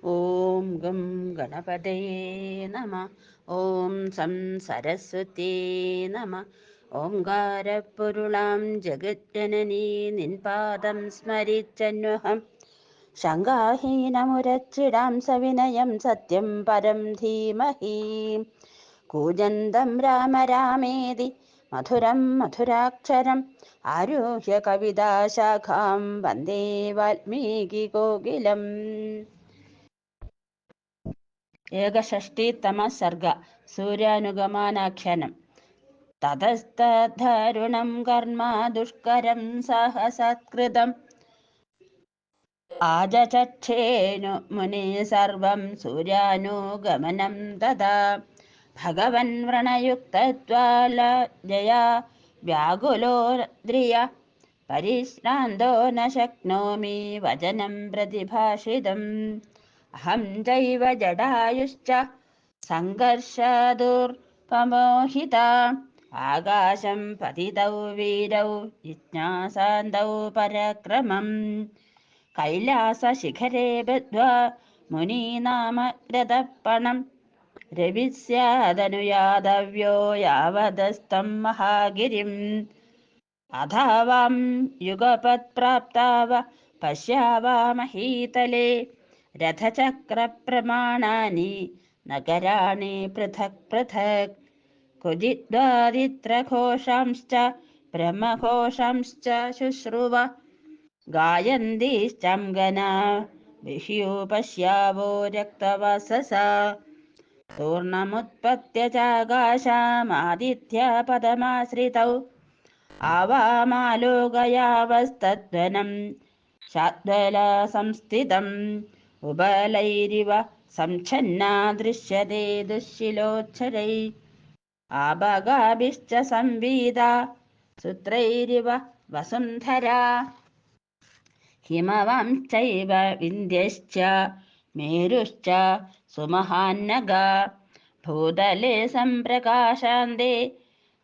ഓം gum ഗണപതയേ നമ. ഓം some സരസ്വത്യേ നമ. ഓംകാരപ്പൊരുളാം ജഗജ്ജനനീ നിൻപാദം സ്മരിച്ചന്വഹം ശങ്കാഹീനമുരച്ചിടാം സവിനയം സത്യം പരം ധീമഹി. കൂജന്തം രാമ രാമേതി മധുരം മധുരാക്ഷരം ആരുഹ്യ കവിതാശാഖാം വന്ദേ വാൽമീകി കോകിലം. ഏകഷഷ്ടിതമ സർഗ. സൂര്യാനുഗമാനാഖ്യാനം. തതസ്തദ്ധരുണം കർമ്മ ദുഷ്കരം സഹസത്കൃതം ആചചക്ഷേനു മുനി സർവം സൂര്യാനുഗമനം തഥാ ഭഗവൻ വ്രണയുക്തത്വാലജയാ വ്യാകുലോ ദ്രിയ പരിശ്രാന്തോ ന ശക്നോമി വചനം പ്രതിഭാഷിതം. അഹം ചൈവ ജടായുശ്ച സംഘർഷദുർപമോഹിതാ ആകാശം പതിതൗ വീരൗ ജിജ്ഞാസാന്തൗ പരക്രമം കൈലാസശിഖരേ ബദ്ധ്വാ മുനീനാമഗ്രതപ്പണം രവിസ്യാദനുയാതവ്യോ യാവദസ്തം മഹാഗിരിം അഥാവാം യുഗപത്പ്രാപ്താവ പശ്യാവാമഹീതലേ രഥചക്രപ്രമാണാനി നഗരാണി പൃഥക് പൃഥക് ക്വചിദ്വാദിത്രഘോഷാംശ്ച ബ്രഹ്മഘോഷാംശ്ച ശുശ്രുവ ഗായന്തീശ്ചംഗനാ ബഹ്യൂപശ്യാവോ രക്തവസസാ തൂർണമുത്പത്യ ചാകാശാമാദിത്യപദമാശ്രിതൗ ആവാമാലോകയാവസ്തദ്വനം ശാദ്വലസംസ്ഥിതം ഉപലൈരിവ സംച്ഛന്നാ ദൃശ്യത്തെ ദുശ്ശിലോച്ഛരൈ ആഭഗാഭിശ്ച സംവീതാ സൂത്രൈരിവ വസുന്ധരാ ഹിമവാംശ്ചൈവ വിന്ധ്യശ്ച മേരുശ്ച സുമഹാന്നഗാ ഭൂതലേ സംപ്രകാശാന്തെ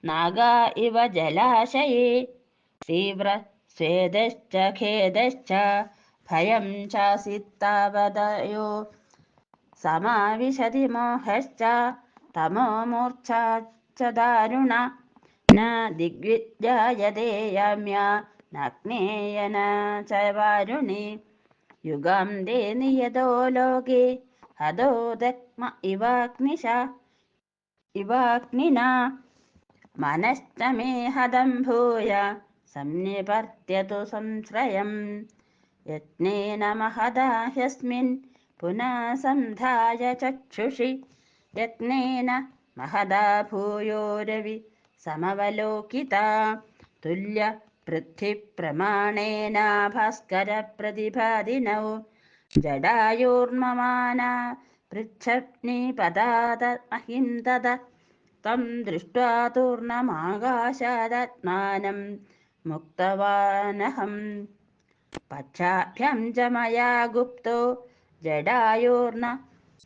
നാഗാ ഇവ ജലാശയേ തീവ്ര സ്വേദശ്ച ഖേദശ്ച ഭയം ചാസിത്താവതയോ സമാവിശതി മോഹശ്ച തമോ മൂർച്ഛാശ്ച ദാരുണ ന ദിഗ്വിജയതേ യാമ്യാ നഗ്നേയന ച വാരുണി യുഗാന്തെ നിയതോ ലോകേ ഹതോ ദഗ്മ ഇവാഗ്നിനാ മനശ്ച മേ ഹതം ഭൂയ സംനിപത്യതു സംശ്രയം യജ്ഞേന മഹതാ ഹ്യസ്മിൻ പുനഃ സംധായ ചക്ഷുഷി യജ്ഞേന മഹതാ ഭൂയോ രവി സമവലോകിതാ തുല്യ പൃഥ്വിപ്രമാണേന ഭാസ്കര പ്രതിഭാദിനൗ ജടായൂർമമാന പൃച്ഛഗ്നിപദാത മഹിം തദ തം ദൃഷ്ട്വാ തൂർണമാകാശാദാത്മാനം മുക്തവാനഹം പക്ഷാഭ്യം ച മയാ ഗുപ്തോ ജടായൂർന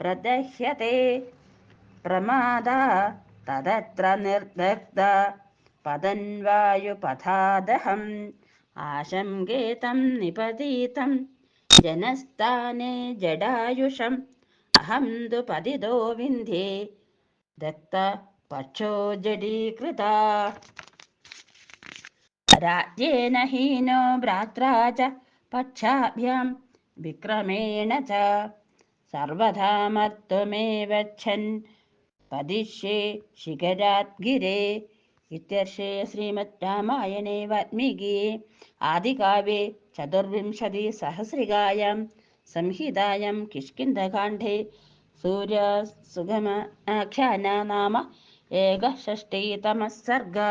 പ്രദഹ്യത്തെ പ്രമാദാ തദത്ര നിർദഗ്ധ പതൻ വായുപഥാദഹം ആശങ്കേ തം നിപതീതം ജനസ്ഥാനെ ജടായുഷം അഹം തു പതിതോ വിന്ധ്യേ ദഗ്ധ പക്ഷോ ജഡീകൃതാ രാജ്യേന ഹീനോ ഭ്രാത്രാ ച പക്ഷാഭ്യാം വിക്രമേണ ച സർവഥാ മർത്തുമേവച്ഛൻ പതിഷ്യേ ശിഖരാത് ഗിരേ. ഇത്യർഷേ ശ്രീമദ് രാമായണേ വാൽമീകിയെ ആദികാവ്യേ ചതുർവിംശതിസഹസ്രികായാം സംഹിതായാം കിഷ്കിന്ധകാണ്ഡേ സൂര്യസുഗമാഖ്യാന നാമ ഏകഷഷ്ടിതമഃ സർഗഃ.